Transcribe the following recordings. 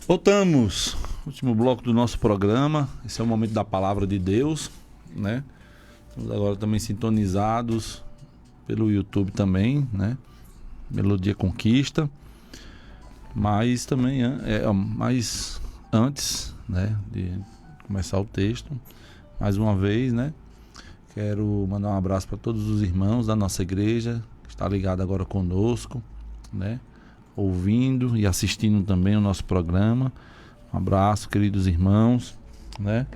Voltamos, último bloco do nosso programa. Esse é o momento da palavra de Deus, né? Estamos agora também sintonizados pelo YouTube também, né? Melodia Conquista. Mas também, mas antes, né, de começar o texto, mais uma vez, né? Quero mandar um abraço para todos os irmãos da nossa igreja que está ligado agora conosco, né? Ouvindo e assistindo também o nosso programa. Um abraço, queridos irmãos, né?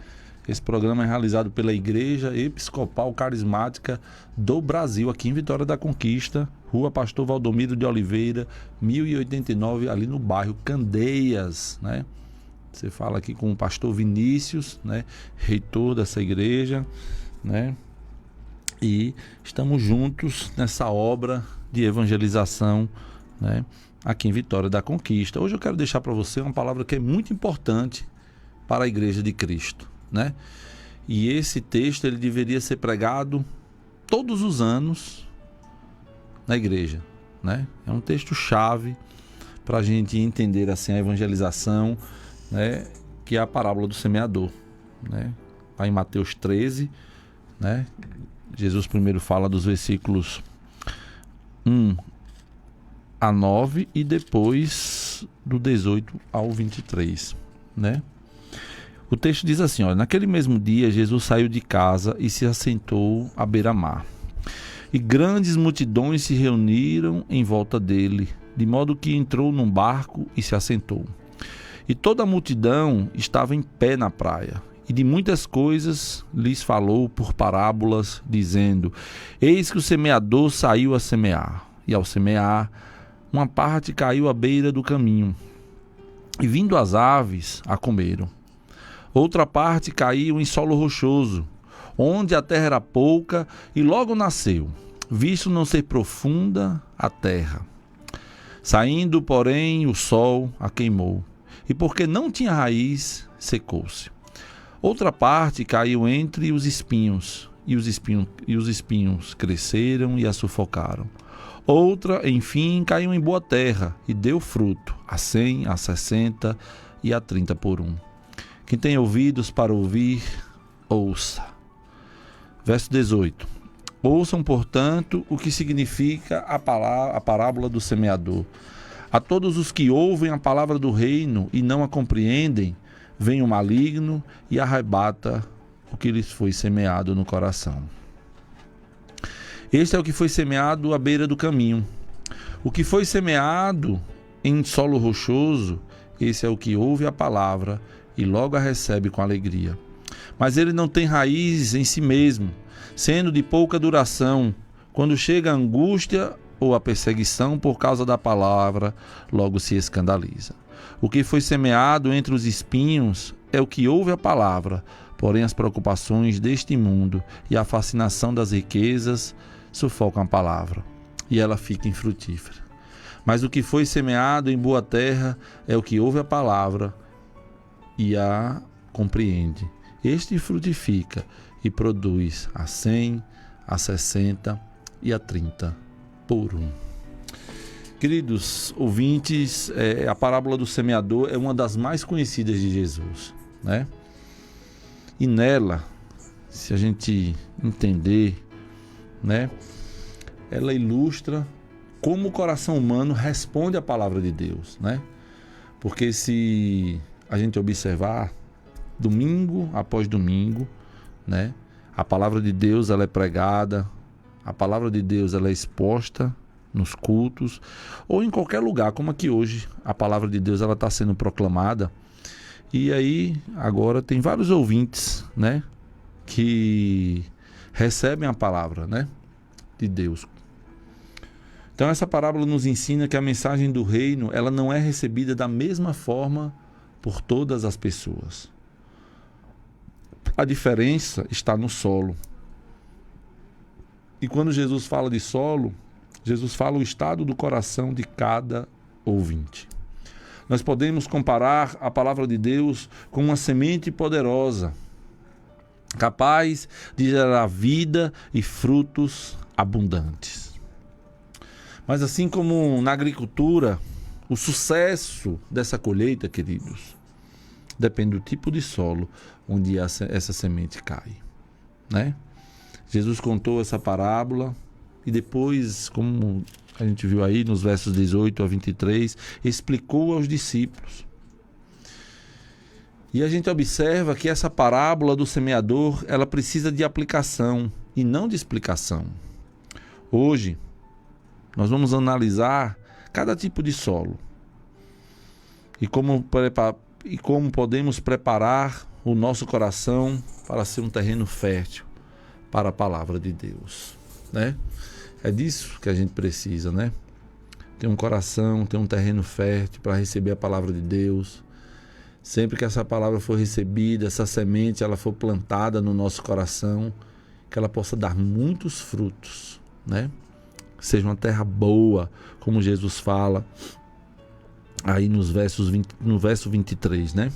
Esse programa é realizado pela Igreja Episcopal Carismática do Brasil, aqui em Vitória da Conquista, Rua Pastor Valdomiro de Oliveira, 1089, ali no bairro Candeias, né? Você fala aqui com o pastor Vinícius, né? Reitor dessa igreja, né? E estamos juntos nessa obra de evangelização, né? Aqui em Vitória da Conquista. Hoje eu quero deixar para você uma palavra que é muito importante para a Igreja de Cristo, né? E esse texto ele deveria ser pregado todos os anos na igreja, né? É um texto chave para a gente entender assim a evangelização, né? Que é a parábola do semeador, né? Lá em Mateus 13, né? Jesus primeiro fala dos versículos 1 a 9 e depois do 18 ao 23, né? O texto diz assim, olha, naquele mesmo dia Jesus saiu de casa e se assentou à beira-mar. E grandes multidões se reuniram em volta dele, de modo que entrou num barco e se assentou. E toda a multidão estava em pé na praia. E de muitas coisas lhes falou por parábolas, dizendo: Eis que o semeador saiu a semear, e ao semear, uma parte caiu à beira do caminho, e vindo as aves, a comeram. Outra parte caiu em solo rochoso, onde a terra era pouca, e logo nasceu, visto não ser profunda a terra. Saindo, porém, o sol a queimou, e porque não tinha raiz, secou-se. Outra parte caiu entre os espinhos, e os espinhos cresceram e a sufocaram. Outra, enfim, caiu em boa terra e deu fruto, a 100, a 60 e a 30 por um. Quem tem ouvidos para ouvir, ouça. Verso 18. Ouçam, portanto, o que significa a parábola do semeador. A todos os que ouvem a palavra do reino e não a compreendem, vem o maligno e arrebata o que lhes foi semeado no coração. Este é o que foi semeado à beira do caminho. O que foi semeado em solo rochoso, esse é o que ouve a palavra e logo a recebe com alegria. Mas ele não tem raiz em si mesmo, sendo de pouca duração. Quando chega a angústia ou a perseguição por causa da palavra, logo se escandaliza. O que foi semeado entre os espinhos é o que ouve a palavra, porém as preocupações deste mundo e a fascinação das riquezas sufocam a palavra, e ela fica infrutífera. Mas o que foi semeado em boa terra é o que ouve a palavra e a compreende. Este frutifica e produz a 100, a 60 e a 30 por um. Queridos ouvintes, a parábola do semeador é uma das mais conhecidas de Jesus, né? E nela, se a gente entender, né, ela ilustra como o coração humano responde à palavra de Deus, né? Porque se a gente observar, domingo após domingo, né, a palavra de Deus ela é pregada, a palavra de Deus ela é exposta nos cultos ou em qualquer lugar, como aqui hoje a palavra de Deus ela está sendo proclamada. E aí agora tem vários ouvintes, né, que recebem a palavra, né, de Deus. Então essa parábola nos ensina que a mensagem do reino ela não é recebida da mesma forma por todas as pessoas. A diferença está no solo. E quando Jesus fala de solo, Jesus fala o estado do coração de cada ouvinte. Nós podemos comparar a palavra de Deus com uma semente poderosa, capaz de gerar vida e frutos abundantes. Mas assim como na agricultura, O sucesso dessa colheita, queridos, depende do tipo de solo onde essa semente cai, né? Jesus contou essa parábola e depois, como a gente viu aí nos versos 18 a 23, explicou aos discípulos. E a gente observa que essa parábola do semeador, ela precisa de aplicação e não de explicação. Hoje, nós vamos analisar cada tipo de solo e como podemos preparar o nosso coração para ser um terreno fértil para a palavra de Deus, né? É disso que a gente precisa, né? Ter um coração, ter um terreno fértil para receber a palavra de Deus. Sempre que essa palavra for recebida, essa semente ela for plantada no nosso coração, que ela possa dar muitos frutos, né? Seja uma terra boa, como Jesus fala aí no verso 23, né?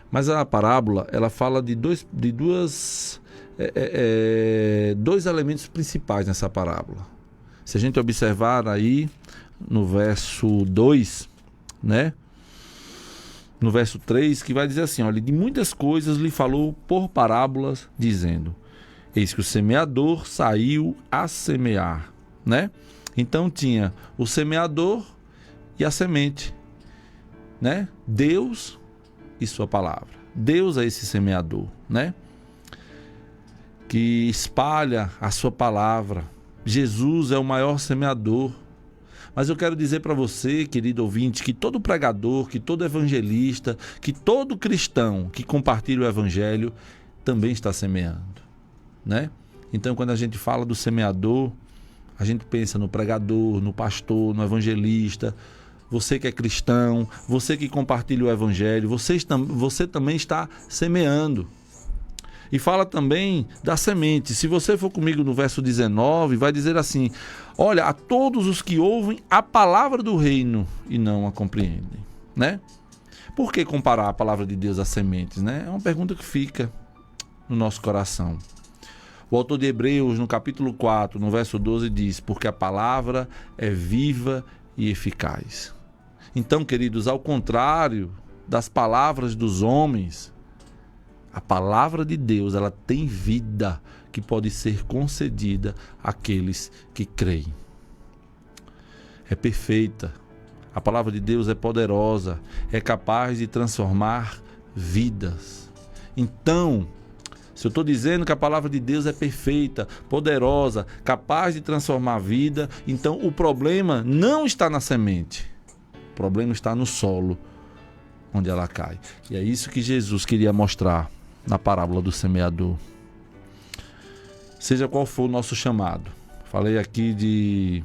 Mas a parábola, ela fala de dois elementos principais nessa parábola. Se a gente observar aí no verso 2, né? No verso 3, que vai dizer assim, olha, de muitas coisas lhe falou por parábolas, dizendo, eis que o semeador saiu a semear, né? Então tinha o semeador e a semente, né? Deus e sua palavra. Deus é esse semeador, né? Que espalha a sua palavra. Jesus é o maior semeador. Mas eu quero dizer para você, querido ouvinte, que todo pregador, que todo evangelista, que todo cristão que compartilha o evangelho também está semeando, né? Então, quando a gente fala do semeador, a gente pensa no pregador, no pastor, no evangelista. Você que é cristão, você que compartilha o evangelho, você também está semeando. E fala também da semente. Se você for comigo no verso 19, vai dizer assim, olha, a todos os que ouvem a palavra do reino e não a compreendem, né? Por que comparar a palavra de Deus às sementes, né? É uma pergunta que fica no nosso coração. O autor de Hebreus, no capítulo 4, no verso 12, diz, porque a palavra é viva e eficaz. Então, queridos, ao contrário das palavras dos homens, a palavra de Deus, ela tem vida que pode ser concedida àqueles que creem. É perfeita. A palavra de Deus é poderosa, é capaz de transformar vidas. Então, se eu estou dizendo que a palavra de Deus é perfeita, poderosa, capaz de transformar a vida, então o problema não está na semente. O problema está no solo onde ela cai. E é isso que Jesus queria mostrar na parábola do semeador. Seja qual for o nosso chamado. Falei aqui de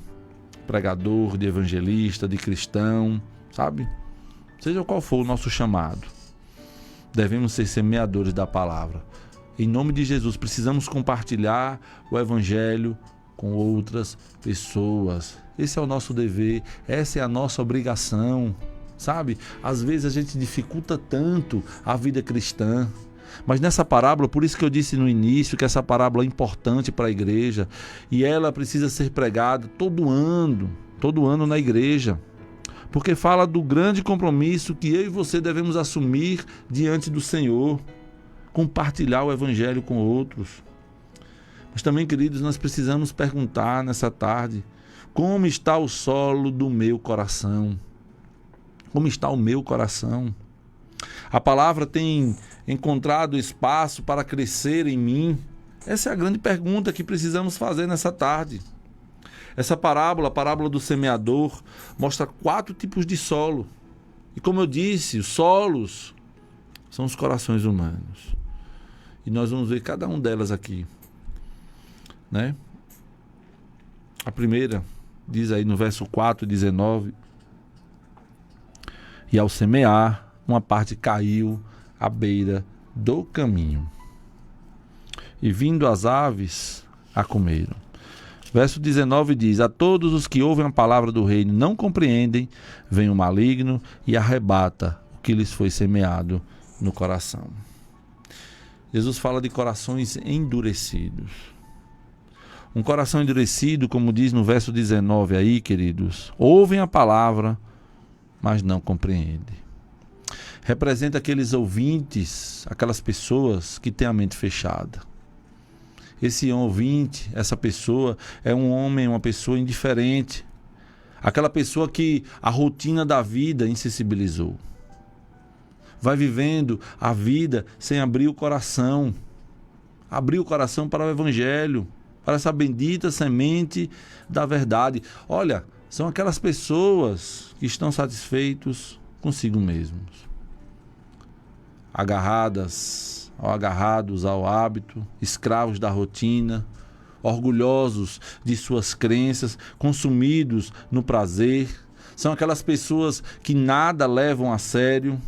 pregador, de evangelista, de cristão, sabe? Seja qual for o nosso chamado, devemos ser semeadores da palavra. Em nome de Jesus, precisamos compartilhar o evangelho com outras pessoas. Esse é o nosso dever, essa é a nossa obrigação, sabe? Às vezes a gente dificulta tanto a vida cristã, mas nessa parábola, por isso que eu disse no início que essa parábola é importante para a igreja e ela precisa ser pregada todo ano na igreja, porque fala do grande compromisso que eu e você devemos assumir diante do Senhor, compartilhar o evangelho com outros. Mas também, queridos, nós precisamos perguntar nessa tarde, como está o solo do meu coração? Como está o meu coração? A palavra tem encontrado espaço para crescer em mim? Essa é a grande pergunta que precisamos fazer nessa tarde. Essa parábola, a parábola do semeador, mostra 4 tipos de solo. E como eu disse, os solos são os corações humanos. E nós vamos ver cada um delas aqui, né? A primeira diz aí no verso 4, 19, e ao semear, uma parte caiu à beira do caminho, e vindo as aves, a comeram. Verso 19 diz, a todos os que ouvem a palavra do reino não compreendem, vem o maligno e arrebata o que lhes foi semeado no coração. Jesus fala de corações endurecidos. Um coração endurecido, como diz no verso 19 aí, queridos, ouvem a palavra, mas não compreende. Representa aqueles ouvintes, aquelas pessoas que têm a mente fechada. Esse ouvinte, essa pessoa, é um homem, uma pessoa indiferente. Aquela pessoa que a rotina da vida insensibilizou. Vai vivendo a vida sem abrir o coração. Abrir o coração para o Evangelho, para essa bendita semente da verdade. Olha, são aquelas pessoas que estão satisfeitos consigo mesmos. Agarradas ou agarrados ao hábito, escravos da rotina, orgulhosos de suas crenças, consumidos no prazer. São aquelas pessoas que nada levam a sério.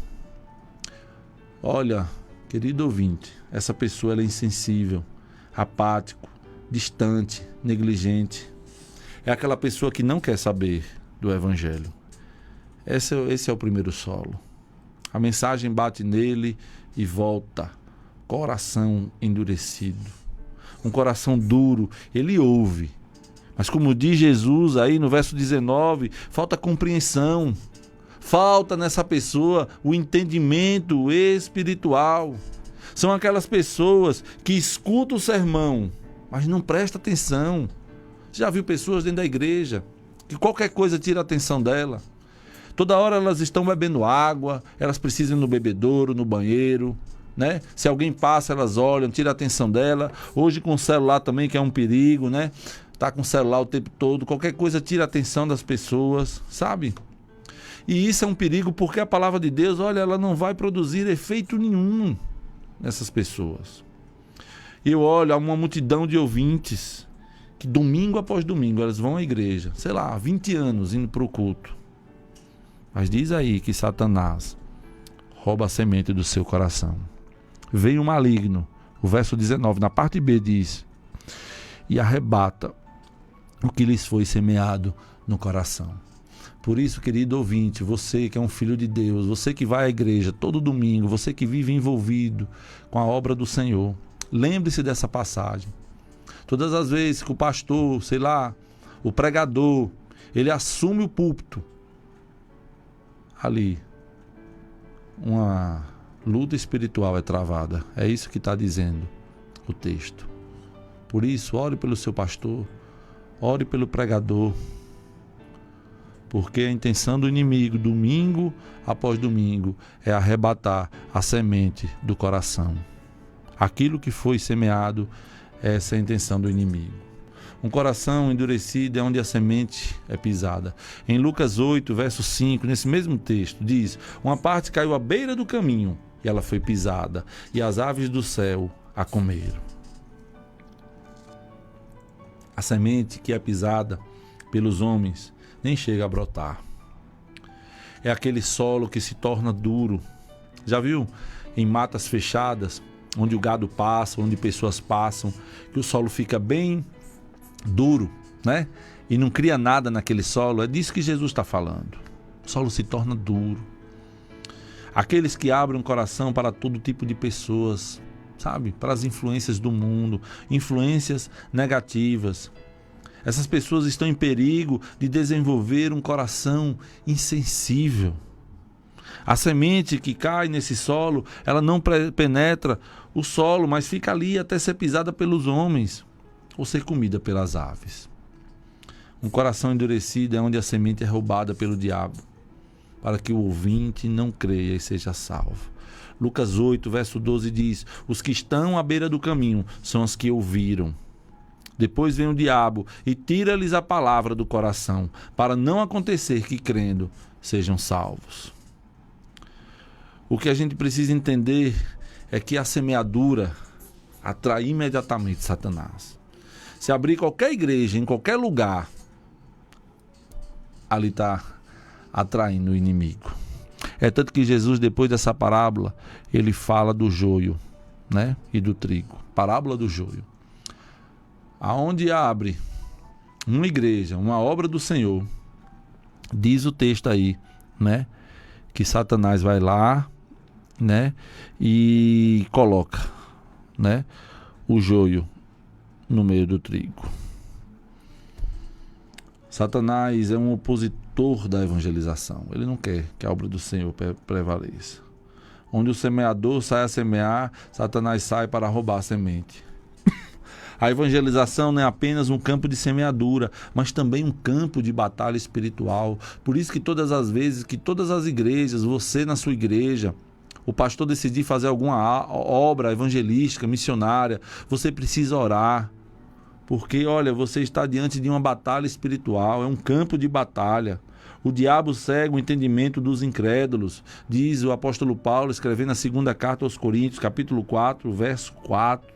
Olha, querido ouvinte, essa pessoa ela é insensível, apático, distante, negligente. É aquela pessoa que não quer saber do Evangelho. Esse é o primeiro solo. A mensagem bate nele e volta. Coração endurecido. Um coração duro, ele ouve. Mas como diz Jesus aí no verso 19, falta compreensão. Falta nessa pessoa o entendimento espiritual. São aquelas pessoas que escutam o sermão, mas não prestam atenção. Você já viu pessoas dentro da igreja que qualquer coisa tira a atenção dela? Toda hora elas estão bebendo água, elas precisam ir no bebedouro, no banheiro, né? Se alguém passa, elas olham, tira a atenção dela. Hoje com o celular também, que é um perigo, né? Tá com o celular o tempo todo, qualquer coisa tira a atenção das pessoas, sabe? E isso é um perigo porque a palavra de Deus, olha, ela não vai produzir efeito nenhum nessas pessoas. Eu olho, há uma multidão de ouvintes que domingo após domingo elas vão à igreja, sei lá, 20 anos indo para o culto. Mas diz aí que Satanás rouba a semente do seu coração. Vem o maligno, o verso 19, na parte B diz, e arrebata o que lhes foi semeado no coração. Por isso, querido ouvinte, você que é um filho de Deus, você que vai à igreja todo domingo, você que vive envolvido com a obra do Senhor, lembre-se dessa passagem. Todas as vezes que o pastor, sei lá, o pregador, ele assume o púlpito, ali, uma luta espiritual é travada. É isso que está dizendo o texto. Por isso, ore pelo seu pastor, ore pelo pregador, porque a intenção do inimigo, domingo após domingo, é arrebatar a semente do coração. Aquilo que foi semeado, essa é a intenção do inimigo. Um coração endurecido é onde a semente é pisada. Em Lucas 8, verso 5, nesse mesmo texto, diz: uma parte caiu à beira do caminho e ela foi pisada, e as aves do céu a comeram. A semente que é pisada pelos homens nem chega a brotar. É aquele solo que se torna duro. Já viu? Em matas fechadas, onde o gado passa, onde pessoas passam, que o solo fica bem duro, né? E não cria nada naquele solo. É disso que Jesus está falando. O solo se torna duro. Aqueles que abrem o coração para todo tipo de pessoas, sabe? Para as influências do mundo, influências negativas. Essas pessoas estão em perigo de desenvolver um coração insensível. A semente que cai nesse solo, ela não penetra o solo, mas fica ali até ser pisada pelos homens ou ser comida pelas aves. Um coração endurecido é onde a semente é roubada pelo diabo, para que o ouvinte não creia e seja salvo. Lucas 8, verso 12 diz: os que estão à beira do caminho são os que ouviram. Depois vem o diabo e tira-lhes a palavra do coração, para não acontecer que, crendo, sejam salvos. O que a gente precisa entender é que a semeadura atrai imediatamente Satanás. Se abrir qualquer igreja, em qualquer lugar, ali está atraindo o inimigo. É tanto que Jesus, depois dessa parábola, ele fala do joio, né? E do trigo. Parábola do joio. Aonde abre uma igreja, uma obra do Senhor, diz o texto aí, né? Que Satanás vai lá, né? E coloca, né? O joio no meio do trigo. Satanás é um autor da evangelização. Ele não quer que a obra do Senhor prevaleça. Onde o semeador sai a semear, Satanás sai para roubar a semente. A evangelização não é apenas um campo de semeadura, mas também um campo de batalha espiritual. Por isso que todas as vezes, que todas as igrejas, você na sua igreja, o pastor decidir fazer alguma obra evangelística, missionária, você precisa orar. Porque, olha, você está diante de uma batalha espiritual, é um campo de batalha. O diabo cega o entendimento dos incrédulos, diz o apóstolo Paulo, escrevendo na segunda carta aos Coríntios, capítulo 4, verso 4.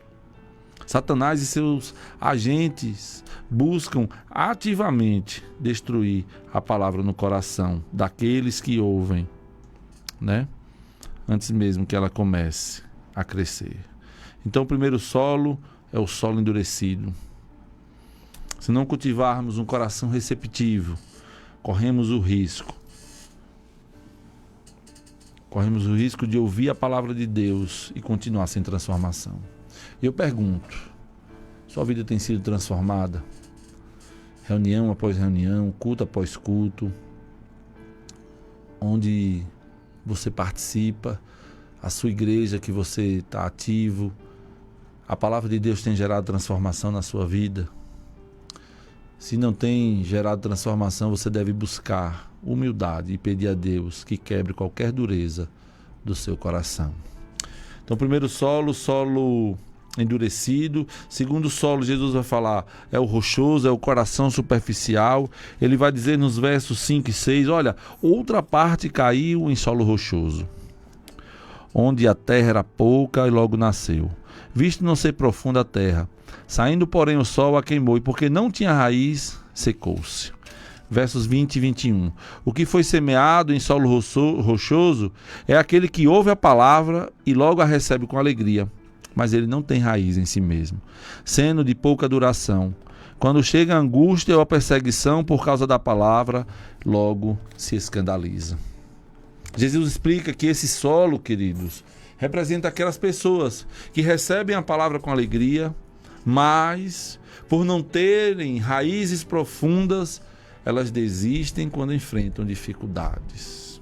Satanás e seus agentes buscam ativamente destruir a palavra no coração daqueles que ouvem, né? Antes mesmo que ela comece a crescer. Então, o primeiro solo é o solo endurecido. Se não cultivarmos um coração receptivo, corremos o risco de ouvir a palavra de Deus e continuar sem transformação. E eu pergunto, sua vida tem sido transformada? Reunião após reunião, culto após culto, onde você participa, a sua igreja que você está ativo, a palavra de Deus tem gerado transformação na sua vida? Se não tem gerado transformação, você deve buscar humildade e pedir a Deus que quebre qualquer dureza do seu coração. Então, primeiro solo endurecido. Segundo solo, Jesus vai falar, é o rochoso, é o coração superficial. Ele vai dizer nos versos 5 e 6, olha, outra parte caiu em solo rochoso, onde a terra era pouca e logo nasceu. Visto não ser profunda a terra, saindo porém o sol a queimou, e porque não tinha raiz, secou-se. Versos 20 e 21. O que foi semeado em solo rochoso é aquele que ouve a palavra e logo a recebe com alegria, mas ele não tem raiz em si mesmo, sendo de pouca duração. Quando chega a angústia ou a perseguição por causa da palavra, logo se escandaliza. Jesus explica que esse solo, queridos, representa aquelas pessoas que recebem a palavra com alegria, mas por não terem raízes profundas, elas desistem quando enfrentam dificuldades.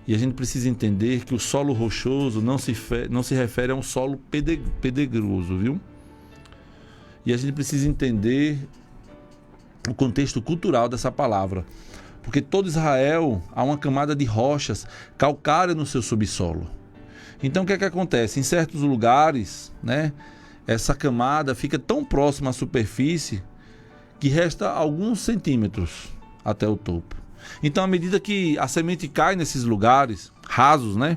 E a gente precisa entender que o solo rochoso não se refere a um solo pedregoso, viu? E a gente precisa entender o contexto cultural dessa palavra. Porque todo Israel há uma camada de rochas calcárias no seu subsolo. Então o que é que acontece? Em certos lugares, né, essa camada fica tão próxima à superfície que resta alguns centímetros até o topo. Então, à medida que a semente cai nesses lugares rasos, né,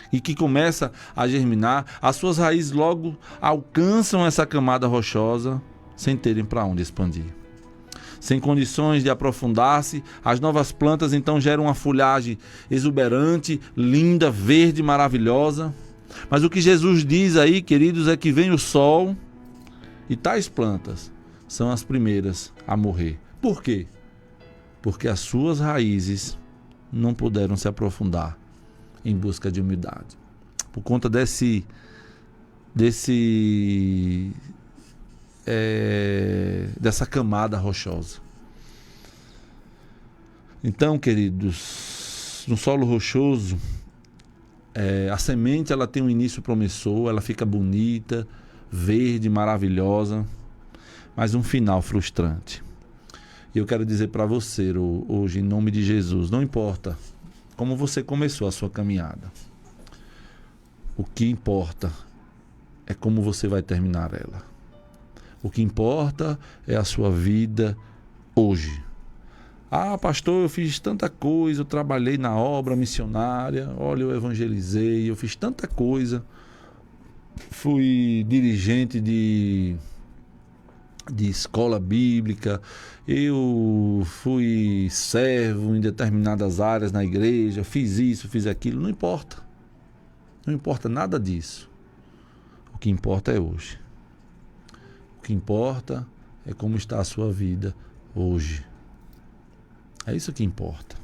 e que começa a germinar, as suas raízes logo alcançam essa camada rochosa sem terem para onde expandir. Sem condições de aprofundar-se, as novas plantas então geram uma folhagem exuberante, linda, verde, maravilhosa. Mas o que Jesus diz aí, queridos, é que vem o sol e tais plantas são as primeiras a morrer. Por quê? Porque as suas raízes não puderam se aprofundar em busca de humildade. Por conta dessa camada rochosa. Então, queridos, no solo rochoso, a semente ela tem um início promissor, ela fica bonita, verde, maravilhosa, mas um final frustrante. E eu quero dizer para você hoje, em nome de Jesus, não importa como você começou a sua caminhada, o que importa é como você vai terminar ela. O que importa é a sua vida hoje. Ah, pastor, eu fiz tanta coisa, eu trabalhei na obra missionária, olha, eu evangelizei, eu fiz tanta coisa, fui dirigente de escola bíblica, eu fui servo em determinadas áreas na igreja, fiz isso, fiz aquilo, não importa. Não importa nada disso. O que importa é hoje. O que importa é como está a sua vida hoje. É isso que importa.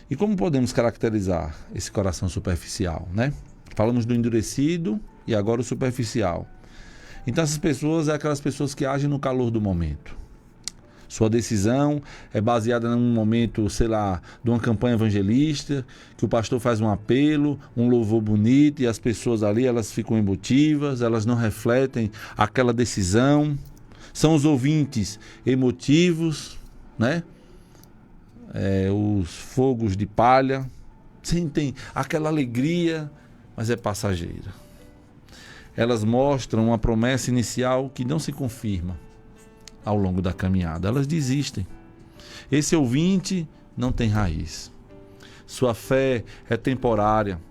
E como podemos caracterizar esse coração superficial, né? Falamos do endurecido e agora o superficial. Então essas pessoas são aquelas pessoas que agem no calor do momento. Sua decisão é baseada num momento, sei lá, de uma campanha evangelista, que o pastor faz um apelo, um louvor bonito, e as pessoas ali, elas ficam emotivas, elas não refletem aquela decisão. São os ouvintes emotivos, né? Os fogos de palha, sentem aquela alegria, mas é passageira. Elas mostram uma promessa inicial que não se confirma ao longo da caminhada. Elas desistem. Esse ouvinte não tem raiz. Sua fé é temporária.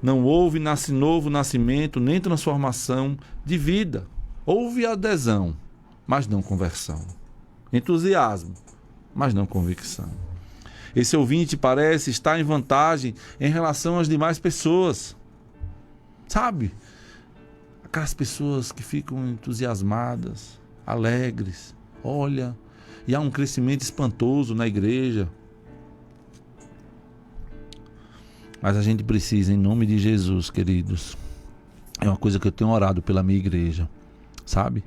Não houve novo nascimento, nem transformação de vida. Houve adesão, mas não conversão. Entusiasmo, mas não convicção. Esse ouvinte parece estar em vantagem em relação às demais pessoas. Sabe? Aquelas pessoas que ficam entusiasmadas, alegres. Olha, e há um crescimento espantoso na igreja. Mas a gente precisa, em nome de Jesus, queridos, é uma coisa que eu tenho orado pela minha igreja, sabe?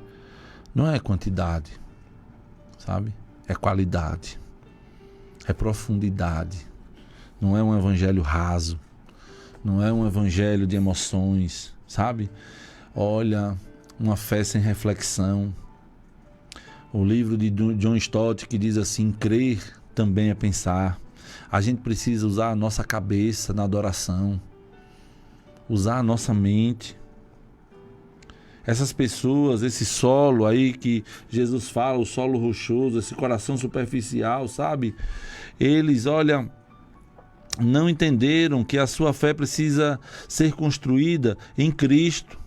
Não é quantidade, sabe? É qualidade, é profundidade. Não é um evangelho raso, não é um evangelho de emoções, sabe? Olha, uma fé sem reflexão. O livro de John Stott que diz assim: crer também é pensar. A gente precisa usar a nossa cabeça na adoração, usar a nossa mente. Essas pessoas, esse solo aí que Jesus fala, o solo rochoso, esse coração superficial, sabe? Eles, olha, não entenderam que a sua fé precisa ser construída em Cristo.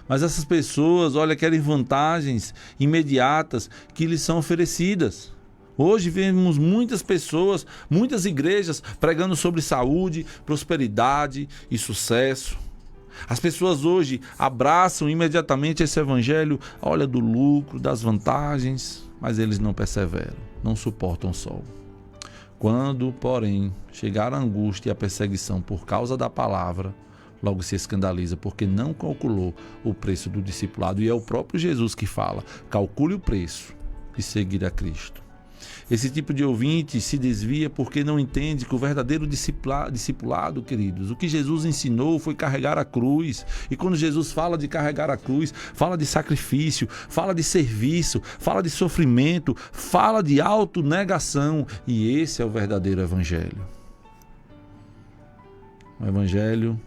Mas essas pessoas, olha, querem vantagens imediatas que lhes são oferecidas. Hoje vemos muitas pessoas, muitas igrejas pregando sobre saúde, prosperidade e sucesso. As pessoas hoje abraçam imediatamente esse evangelho, olha, do lucro, das vantagens, mas eles não perseveram, não suportam o sol. Quando, porém, chegar a angústia e a perseguição por causa da palavra, logo se escandaliza, porque não calculou o preço do discipulado. E é o próprio Jesus que fala: calcule o preço de seguir a Cristo. Esse tipo de ouvinte se desvia porque não entende que o verdadeiro discipulado, queridos, o que Jesus ensinou foi carregar a cruz. E quando Jesus fala de carregar a cruz, fala de sacrifício, fala de serviço, fala de sofrimento, fala de autonegação. E esse é o verdadeiro evangelho. Um evangelho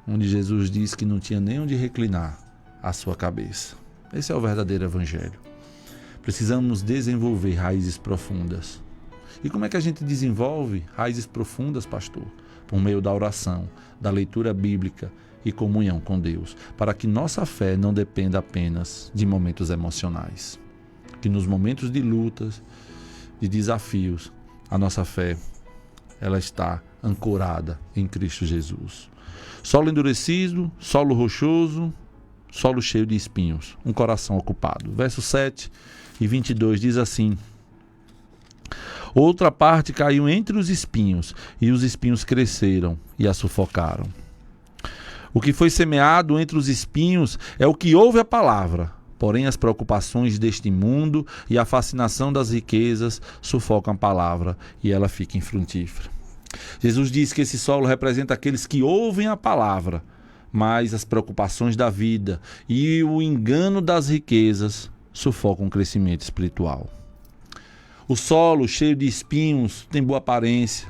onde Jesus diz que não tinha nem onde reclinar a sua cabeça. Esse é o verdadeiro evangelho. Precisamos desenvolver raízes profundas. E como é que a gente desenvolve raízes profundas, pastor? Por meio da oração, da leitura bíblica e comunhão com Deus, para que nossa fé não dependa apenas de momentos emocionais. Que nos momentos de lutas, de desafios, a nossa fé, ela está ancorada em Cristo Jesus. Solo endurecido, solo rochoso, solo cheio de espinhos, um coração ocupado. Verso 7 e 22 diz assim: outra parte caiu entre os espinhos, e os espinhos cresceram e a sufocaram. O que foi semeado entre os espinhos é o que ouve a palavra, porém as preocupações deste mundo e a fascinação das riquezas sufocam a palavra e ela fica infrutífera. Jesus diz que esse solo representa aqueles que ouvem a palavra, mas as preocupações da vida e o engano das riquezas sufocam o crescimento espiritual. O solo cheio de espinhos tem boa aparência.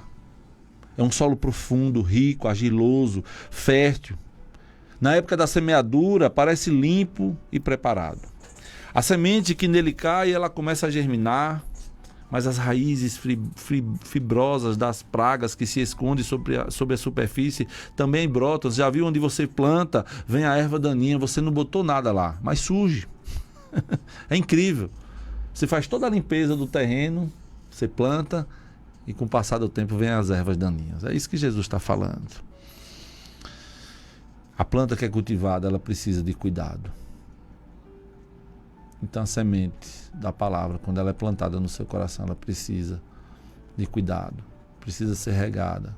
É um solo profundo, rico, argiloso, fértil. Na época da semeadura, parece limpo e preparado. A semente que nele cai, ela começa a germinar, mas as raízes fibrosas das pragas que se escondem sobre a superfície também brotam. Já viu onde você planta, vem a erva daninha, você não botou nada lá, mas surge. É incrível. Você faz toda a limpeza do terreno, você planta e com o passar do tempo vem as ervas daninhas. É isso que Jesus está falando. A planta que é cultivada, ela precisa de cuidado. Então a semente da palavra, quando ela é plantada no seu coração, ela precisa de cuidado, precisa ser regada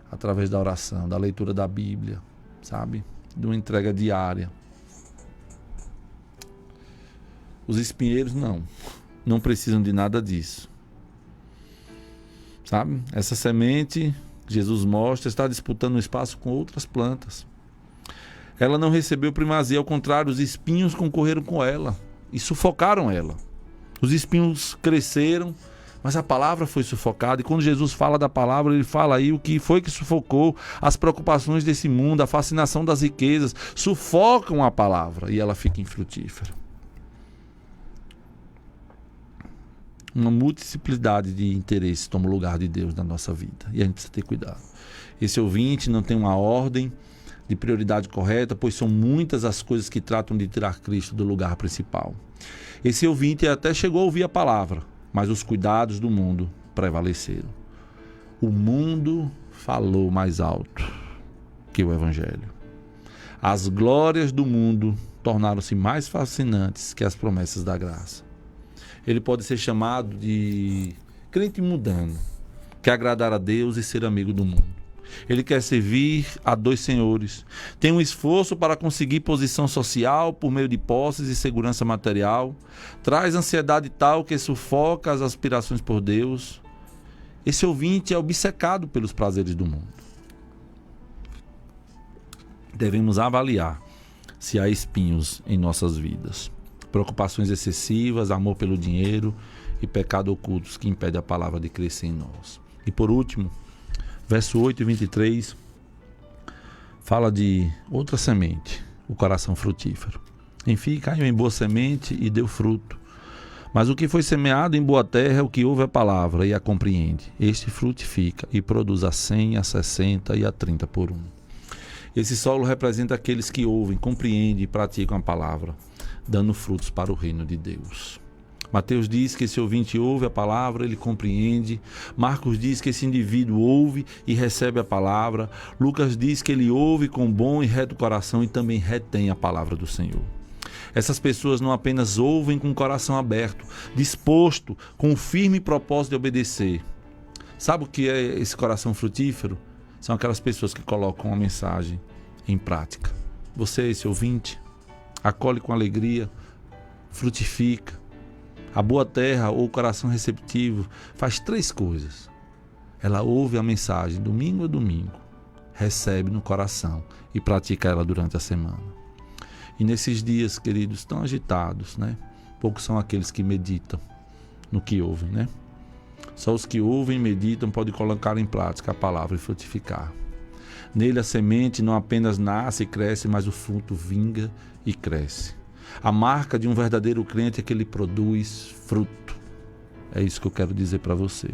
através da oração, da leitura da Bíblia, sabe? De uma entrega diária. Os espinheiros não. não precisam de nada disso. Sabe? Essa semente, Jesus mostra, está disputando um espaço com outras plantas. Ela não recebeu primazia, ao contrário, os espinhos concorreram com ela e sufocaram ela. Os espinhos cresceram, mas a palavra foi sufocada. E quando Jesus fala da palavra, ele fala aí o que foi que sufocou: as preocupações desse mundo, a fascinação das riquezas, sufocam a palavra e ela fica infrutífera. Uma multiplicidade de interesses toma o lugar de Deus na nossa vida e a gente precisa ter cuidado. Esse ouvinte não tem uma ordem de prioridade correta, pois são muitas as coisas que tratam de tirar Cristo do lugar principal. Esse ouvinte até chegou a ouvir a palavra, mas os cuidados do mundo prevaleceram. O mundo falou mais alto que o Evangelho. As glórias do mundo tornaram-se mais fascinantes que as promessas da graça. Ele pode ser chamado de crente mundano, quer agradar a Deus e ser amigo do mundo. Ele quer servir a dois senhores. Tem um esforço para conseguir posição social por meio de posses e segurança material. Traz ansiedade tal que sufoca as aspirações por Deus. Esse ouvinte é obcecado pelos prazeres do mundo. Devemos avaliar se há espinhos em nossas vidas. Preocupações excessivas, amor pelo dinheiro e pecado ocultos que impedem a palavra de crescer em nós. E por último, verso 8 e 23, fala de outra semente, o coração frutífero. Enfim, caiu em boa semente e deu fruto. Mas o que foi semeado em boa terra é o que ouve a palavra e a compreende. Este frutifica e produz a 100, a 60 e a 30 por um. Esse solo representa aqueles que ouvem, compreendem e praticam a palavra, dando frutos para o reino de Deus. Mateus diz que esse ouvinte ouve a palavra, ele compreende. Marcos diz que esse indivíduo ouve e recebe a palavra. Lucas diz que ele ouve com bom e reto coração e também retém a palavra do Senhor. Essas pessoas não apenas ouvem com o coração aberto, disposto, com o firme propósito de obedecer. Sabe o que é esse coração frutífero? São aquelas pessoas que colocam a mensagem em prática. Você, esse ouvinte, acolhe com alegria, frutifica. A boa terra ou o coração receptivo faz 3 coisas. Ela ouve a mensagem domingo a domingo, recebe no coração e pratica ela durante a semana. E nesses dias, queridos, tão agitados, né? Poucos são aqueles que meditam no que ouvem, né? Só os que ouvem e meditam podem colocar em prática a palavra e frutificar. Nele a semente não apenas nasce e cresce, mas o fruto vinga e cresce. A marca de um verdadeiro crente é que ele produz fruto. É isso que eu quero dizer para você.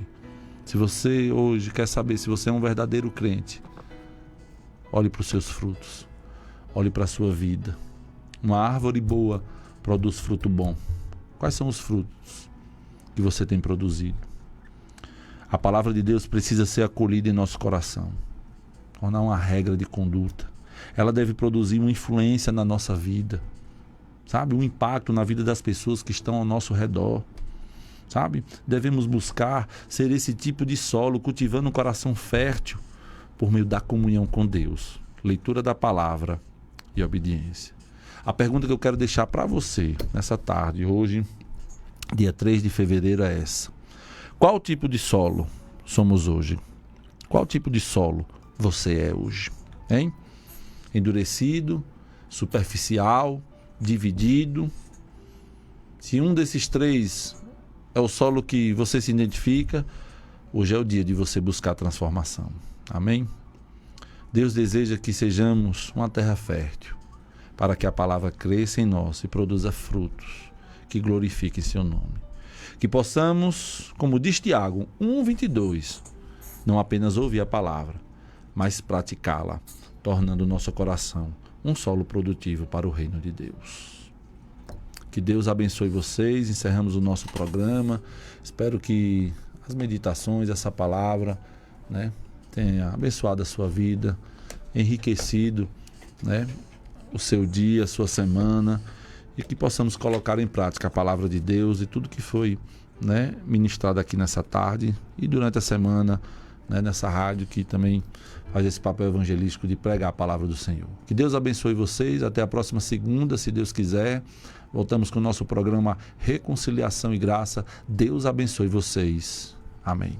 Se você hoje quer saber se você é um verdadeiro crente, olhe para os seus frutos. Olhe para a sua vida. Uma árvore boa produz fruto bom. Quais são os frutos que você tem produzido? A palavra de Deus precisa ser acolhida em nosso coração. Tornar uma regra de conduta. Ela deve produzir uma influência na nossa vida. Sabe? Um impacto na vida das pessoas que estão ao nosso redor. Sabe? Devemos buscar ser esse tipo de solo, cultivando um coração fértil por meio da comunhão com Deus. Leitura da palavra e obediência. A pergunta que eu quero deixar para você nessa tarde, hoje, dia 3 de fevereiro, é essa. Qual tipo de solo somos hoje? Qual tipo de solo você é hoje? Hein? Endurecido, superficial, dividido? Se um desses 3 é o solo que você se identifica, hoje é o dia de você buscar a transformação. Amém? Deus deseja que sejamos uma terra fértil, para que a palavra cresça em nós e produza frutos que glorifiquem seu nome. Que possamos, como diz Tiago 1:22, não apenas ouvir a palavra, mas praticá-la, tornando o nosso coração um solo produtivo para o reino de Deus. Que Deus abençoe vocês. Encerramos o nosso programa. Espero que as meditações, essa palavra, né, tenha abençoado a sua vida, enriquecido, né, o seu dia, a sua semana, e que possamos colocar em prática a palavra de Deus e tudo que foi, né, ministrado aqui nessa tarde e durante a semana, né, nessa rádio que também faz esse papel evangelístico de pregar a palavra do Senhor. Que Deus abençoe vocês. Até a próxima segunda, se Deus quiser. Voltamos com o nosso programa Reconciliação e Graça. Deus abençoe vocês. Amém.